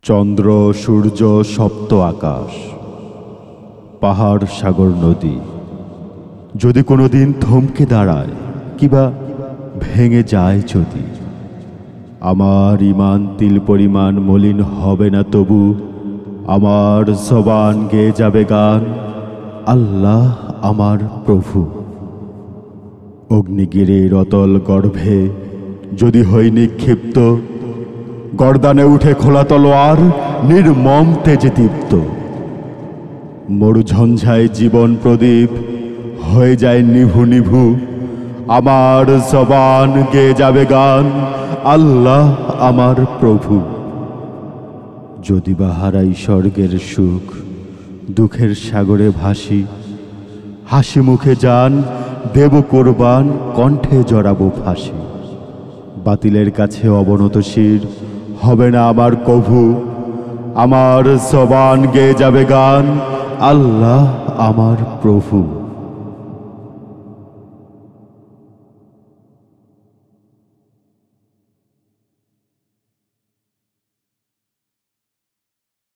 চন্দ্র সূর্য সপ্ত আকাশ, পাহাড় সাগর নদী যদি কোনোদিন থমকে দাঁড়ায় কিবা ভেঙে যায়, যদি আমার ঈমান তিল পরিমাণ মলিন হবে না, তবু আমার জবান গেয়ে যাবে গান, আল্লাহ আমার প্রভু। অগ্নিগিরির অতল গর্ভে যদি হই নিক্ষিপ্ত, গর্দানে উঠে খোলা তলোয়ার নির্মম তেজে দীপ্ত। মরুঝঞ্ঝায় জীবন প্রদীপ হয়ে যায় নিভু নিভু, আমার জবান গেয়ে যাবে গান, আল্লাহ আমার প্রভু। যদি বা হারাই স্বর্গের সুখ, দুঃখের সাগরে ভাসি, হাসি মুখে যান দেব কোরবান, কণ্ঠে জড়াবো ফাঁসি। বাতিলের কাছে অবনত শির হবে না আমার কভু, আমার জবান গেয়ে যাবে গান, আল্লাহ আমার প্রভু।